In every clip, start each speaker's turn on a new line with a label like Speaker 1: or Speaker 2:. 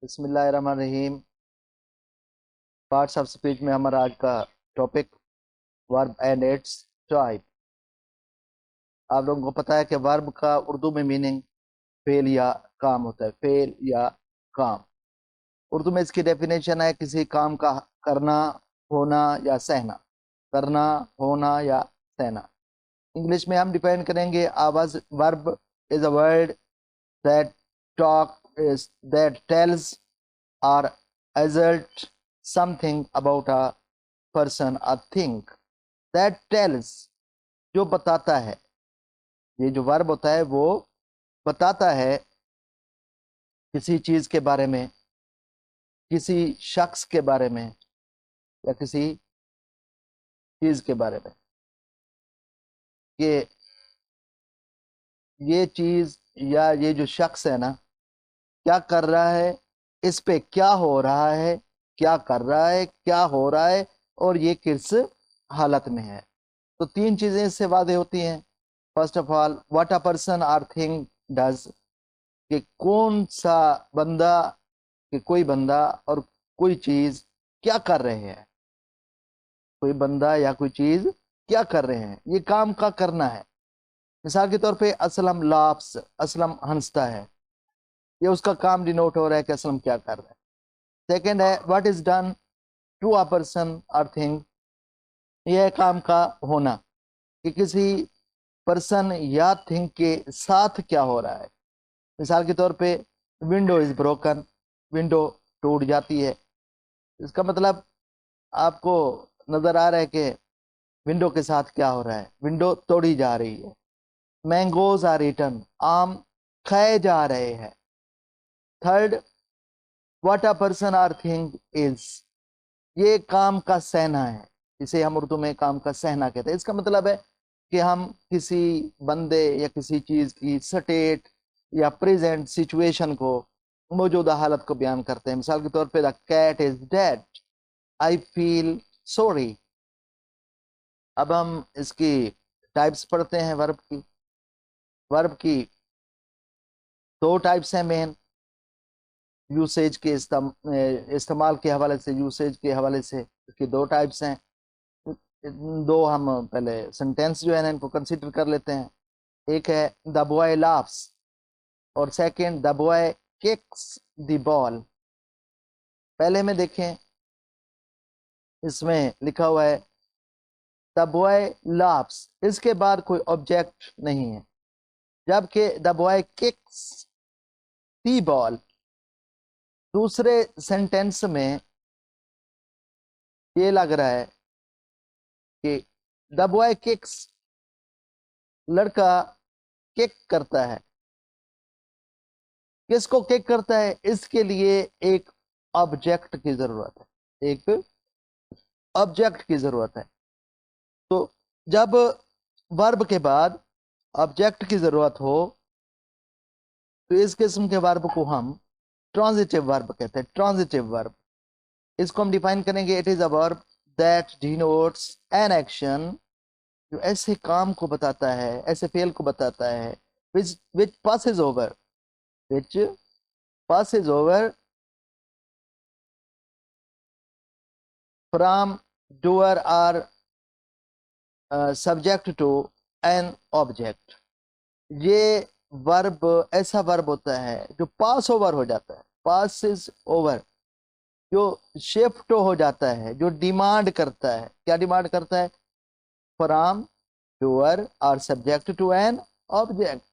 Speaker 1: बिस्मिल्लाहिर्रहमानिर्रहीम। Parts of speech में हमारा आज का topic verb and it's type. आप लोगों को पता है कि वर्ब का उर्दू में मीनिंग फेल या काम होता है। फेल या काम, उर्दू में इसकी डेफिनेशन है किसी काम का करना, होना या सहना। करना, होना या सहना। इंग्लिश में हम डिफाइन करेंगे आवाज verb is a word that talk that tells or assert something about a person or thing that tells, जो बताता है। ये जो वर्ब होता है वो बताता है किसी चीज के बारे में, किसी शख्स के बारे में या किसी चीज के बारे में कि ये चीज या ये जो शख्स है ना क्या कर रहा है, इस पे क्या हो रहा है, क्या कर रहा है, क्या हो रहा है और ये किस हालत में है। तो तीन चीजें इससे वादे होती हैं। First of all, what a person or thing does, कि कौन सा बंदा, कि कोई बंदा और कोई चीज क्या कर रहे हैं। कोई बंदा या कोई चीज क्या कर रहे हैं, ये काम का करना है। मिसाल के तौर पे असलम लाफ्स, असलम हंसता है, ये उसका काम डिनोट हो रहा है कि असलम क्या कर रहा है। सेकेंड है what is done to a person और थिंग, यह है काम का होना, कि किसी पर्सन या थिंग के साथ क्या हो रहा है। मिसाल के तौर पे विंडो इज ब्रोकन, विंडो टूट जाती है। इसका मतलब आपको नजर आ रहा है कि विंडो के साथ क्या हो रहा है, विंडो तोड़ी जा रही है। मैंगोज आर ईटन, आम खाए जा रहे हैं। Third, what a person or thing is, ये काम का सहना है, इसे हम उर्दू में काम का सहना कहते हैं। इसका मतलब है कि हम किसी बंदे या किसी चीज की स्टेट या प्रेजेंट सिचुएशन को, मौजूदा हालत को बयान करते हैं। मिसाल के तौर पे the cat is dead, I feel sorry. अब हम इसकी टाइप्स पढ़ते हैं वर्ब की। वर्ब की दो टाइप्स हैं मेन, यूसेज के इस्तेमाल के हवाले से, यूसेज के हवाले से इसकी दो टाइप्स हैं। दो हम पहले सेंटेंस जो है ना इनको कंसीडर कर लेते हैं। एक है द बॉय लाफ्स और second the boy kicks the ball. पहले में देखें, इसमें लिखा हुआ है द बॉय लाफ्स, इसके बाद कोई ऑब्जेक्ट नहीं है, जबकि the boy kicks the ball दूसरे सेंटेंस में ये लग रहा है कि द बॉय किक्स, लड़का किक करता है। किसको किक करता है, इसके लिए एक ऑब्जेक्ट की जरूरत है, एक ऑब्जेक्ट की जरूरत है। तो जब वर्ब के बाद ऑब्जेक्ट की जरूरत हो तो इस किस्म के वर्ब को हम ट्रांजिटिव वर्ब कहते हैं। ट्रांजिटिव वर्ब, इसको हम डिफाइन करेंगे, it is a verb that denotes an action, जो ऐसे काम को बताता है, ऐसे फेल को बताता है, which passes over, which passes over from doer or subject to an object। ये वर्ब ऐसा वर्ब होता है जो पास ओवर हो जाता है, पासिस ओवर, जो शिफ्ट हो जाता है, जो डिमांड करता है। क्या डिमांड करता है? फ्रॉम डूअर और सब्जेक्ट टू एन ऑब्जेक्ट,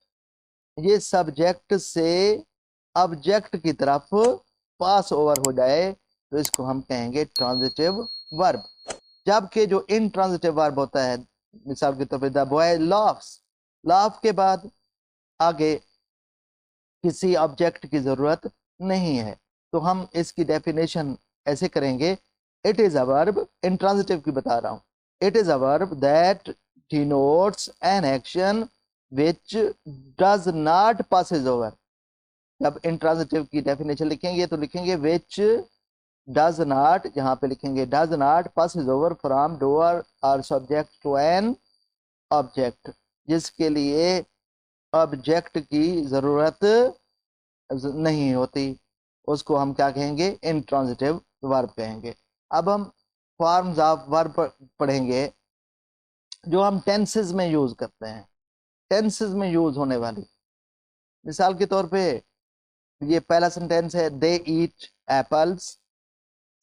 Speaker 1: ये सब्जेक्ट से ऑब्जेक्ट की तरफ पास ओवर हो जाए तो इसको हम कहेंगे ट्रांजिटिव वर्ब। जबकि जो इनट्रांजिटिव वर्ब होता है, मिसाल के तौर पर द बॉय लाफ्स, लाफ के बाद आगे किसी ऑब्जेक्ट की जरूरत नहीं है, तो हम इसकी डेफिनेशन ऐसे करेंगे, it is a verb, intransitive की बता रहा हूं, it is a verb that denotes an action which does not passes over. जब इंट्रांजिटिव की डेफिनेशन लिखेंगे तो लिखेंगे विच डज नॉट, यहाँ पे लिखेंगे does not passes over from doer और सब्जेक्ट टू एन ऑब्जेक्ट, जिसके लिए ऑब्जेक्ट की जरूरत नहीं होती। उसको हम क्या कहेंगे, इंट्रांजिटिव वर्ब कहेंगे। अब हम फॉर्म्स ऑफ वर्ब पढ़ेंगे जो हम टेंसेस में यूज करते हैं, टेंसेस में यूज होने वाली। मिसाल के तौर पे ये पहला सेंटेंस है, दे ईट एप्पल्स।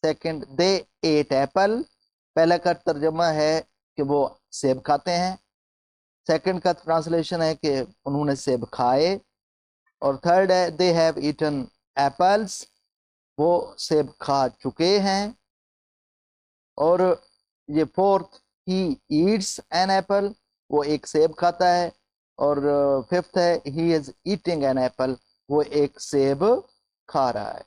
Speaker 1: सेकंड, दे एट एप्पल। पहला का तर्जुमा है कि वो सेब खाते हैं। सेकंड का ट्रांसलेशन है कि उन्होंने सेब खाए। और थर्ड है, दे हैव ईटन एप्पल्स, वो सेब खा चुके हैं। और ये fourth, he eats an apple, वो एक सेब खाता है। और फिफ्थ है, he is eating an apple, वो एक सेब खा रहा है।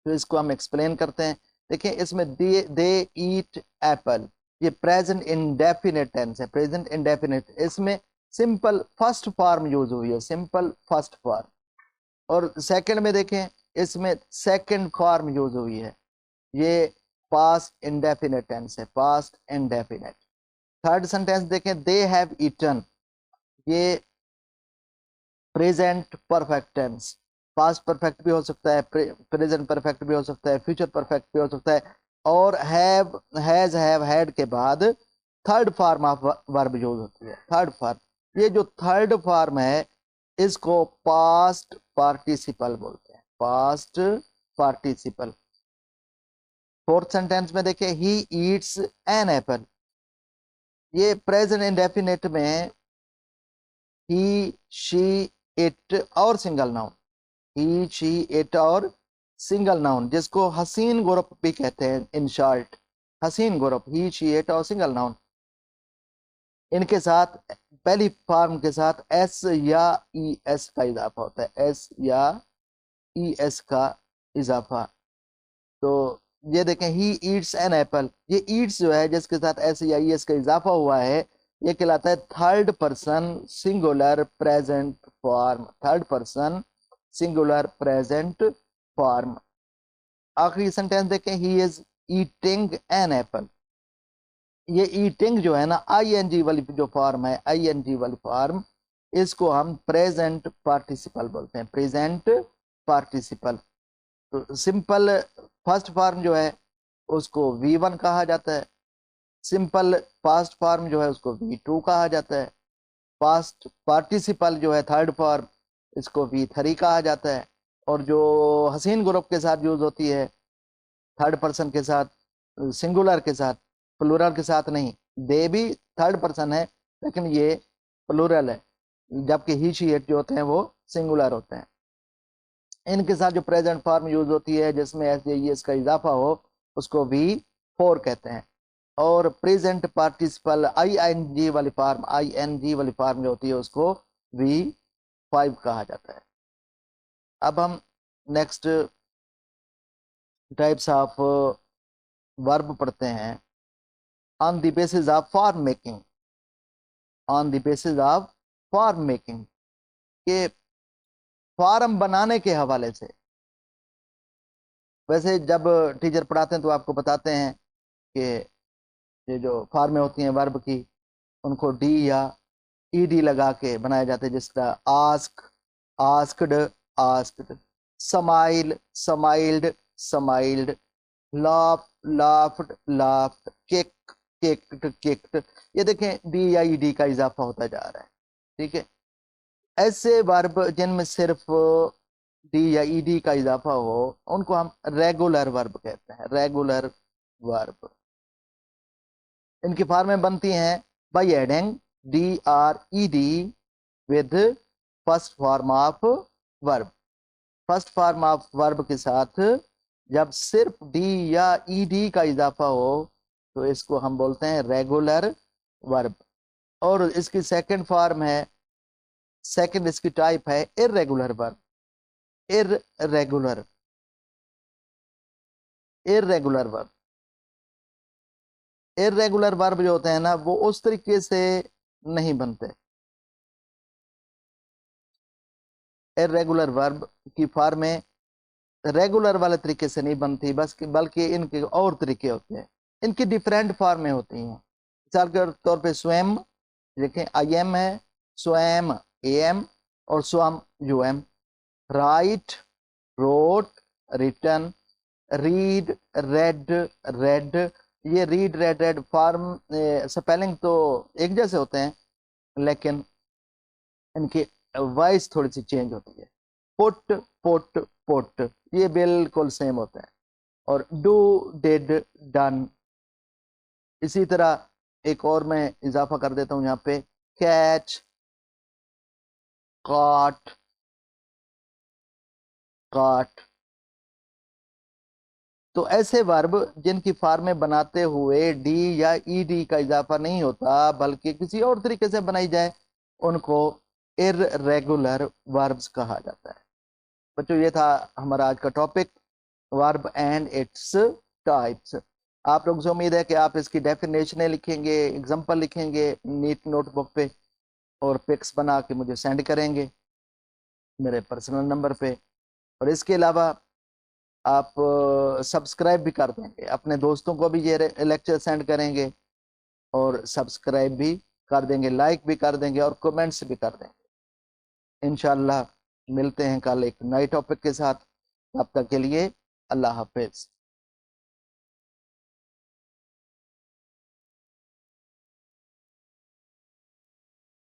Speaker 1: तो इसको हम एक्सप्लेन करते हैं। देखिए इसमें दे ईट एप्पल, ये प्रेजेंट इंडेफिनिट टेंस है, प्रेजेंट इंडेफिनिट। इसमें सिंपल फर्स्ट फॉर्म यूज हुई है, सिंपल फर्स्ट फॉर्म। और सेकंड में देखें, इसमें सेकंड फॉर्म यूज हुई है, ये पास्ट इंडेफिनिट टेंस है, पास्ट इंडेफिनिट। थर्ड सेंटेंस देखें, दे हैव ईटन, ये present perfect tense, past perfect भी हो सकता है, प्रेजेंट परफेक्ट भी हो सकता है, फ्यूचर परफेक्ट भी हो सकता है। और हैव, हैज, हैव हैड के बाद third form of verb use होती है, थर्ड फॉर्म। ये जो थर्ड फॉर्म है इसको पास्ट पार्टिसिपल बोलते हैं, पास्ट पार्टिसिपल। फोर्थ सेंटेंस में देखिए, ही ईट्स एन एप्पल, ये प्रेजेंट इंडेफिनिट में ही, शी, इट और single noun, he, she, it और सिंगल नाउन, जिसको हसीन ग्रुप भी कहते हैं, इन शॉर्ट हसीन ग्रुप, ही, शी, इट और सिंगल नाउन। इनके साथ पहली फॉर्म के साथ एस या ई एस का इजाफा होता है, एस या ई एस का इजाफा। तो ये देखें, ही ईट्स एन एप्पल, ये ईट्स जो है जिसके साथ एस या ई एस का इजाफा हुआ है, ये कहलाता है third person singular present form, third person singular present form. आखिरी सेंटेंस देखें, ही इज ईटिंग एन एप्पल, ये ईटिंग जो है ना, आई एन जी वाली जो फॉर्म है, आई एन जी वाली फॉर्म, इसको हम प्रेजेंट पार्टिसिपल बोलते हैं, प्रेजेंट पार्टिसिपल। तो सिंपल फर्स्ट फॉर्म जो है उसको V1 कहा जाता है, सिंपल पास्ट फॉर्म जो है उसको V2 कहा जाता है, पास्ट पार्टिसिपल जो है थर्ड फॉर्म, इसको V3 कहा जाता है। और जो हसीन ग्रुप के साथ यूज होती है, थर्ड पर्सन के साथ, सिंगुलर के साथ, प्लूरल के साथ नहीं, दे भी थर्ड पर्सन है लेकिन ये प्लूरल है, जबकि ही, शी, इट जो होते हैं वो सिंगुलर होते हैं। इनके साथ जो प्रेजेंट फॉर्म यूज होती है जिसमें एस या ई एस का इजाफा हो, उसको V4 कहते हैं। और present participle I N G वाली फॉर्म, आई एन जी वाली फॉर्म जो होती है उसको V5 कहा जाता है। अब हम नेक्स्ट टाइप्स ऑफ वर्ब पढ़ते हैं, on the basis of form making, on the basis of form making, के फॉर्म बनाने के हवाले से। वैसे जब टीचर पढ़ाते हैं तो आपको बताते हैं कि ये जो फॉर्में होती हैं वर्ब की, उनको डी या ईडी लगा के बनाया जाता है, जिस तरह ask, asked, asked, smile, smiled, smiled, laugh, laughed, laughed, kick, kicked, kicked. ये देखें डी या ईडी का इजाफा होता जा रहा है, ठीक है। ऐसे वर्ब जिनमें सिर्फ डी या ईडी का इजाफा हो उनको हम रेगुलर वर्ब कहते हैं, रेगुलर वर्ब। इनकी फॉर्में बनती हैं by adding DRED with first form of verb. First form of verb के साथ जब सिर्फ डी या ईडी का इजाफा हो तो इसको हम बोलते हैं रेगुलर वर्ब। और इसकी सेकंड फॉर्म है, सेकंड इसकी टाइप है irregular verb, irregular, irregular verb. Irregular verb जो होते हैं ना वो उस तरीके से नहीं बनते, इर्रेगुलर वर्ब की फॉर्में रेगुलर वाले तरीके से नहीं बनती, बस बल्कि इनके और तरीके होते हैं, इनकी डिफरेंट फॉर्में होती हैं। मिसाल के तौर पे स्वयं, देखें आई एम है, स्वयं AM और स्वम UM। Write, wrote, written, read, read, read. ये read, read, read form spelling तो एक जैसे होते हैं, लेकिन इनकी वॉइस थोड़ी सी चेंज होती है। पुट, पुट, पुट, ये बिल्कुल सेम होते हैं। और डू, डिड, डन। इसी तरह एक और मैं इजाफा कर देता हूं यहाँ पे, कैच, कॉट, काट। तो ऐसे वर्ब जिनकी फॉर्म में बनाते हुए डी या ईडी का इजाफा नहीं होता बल्कि किसी और तरीके से बनाई जाए, उनको इररेगुलर वर्ब्स कहा जाता है। बच्चों, ये था हमारा आज का topic, verb and its types. आप लोगों से उम्मीद है कि आप इसकी डेफिनेशनें लिखेंगे, एग्जांपल लिखेंगे नीट नोटबुक पे, और पिक्स बना के मुझे सेंड करेंगे मेरे पर्सनल नंबर पे। और इसके अलावा आप सब्सक्राइब भी कर देंगे, अपने दोस्तों को भी ये लेक्चर सेंड करेंगे, और सब्सक्राइब भी कर देंगे, लाइक भी कर देंगे, और कमेंट्स भी कर देंगे। इंशाल्लाह मिलते हैं कल एक नए टॉपिक के साथ। तब तक के लिए अल्लाह हाफिज।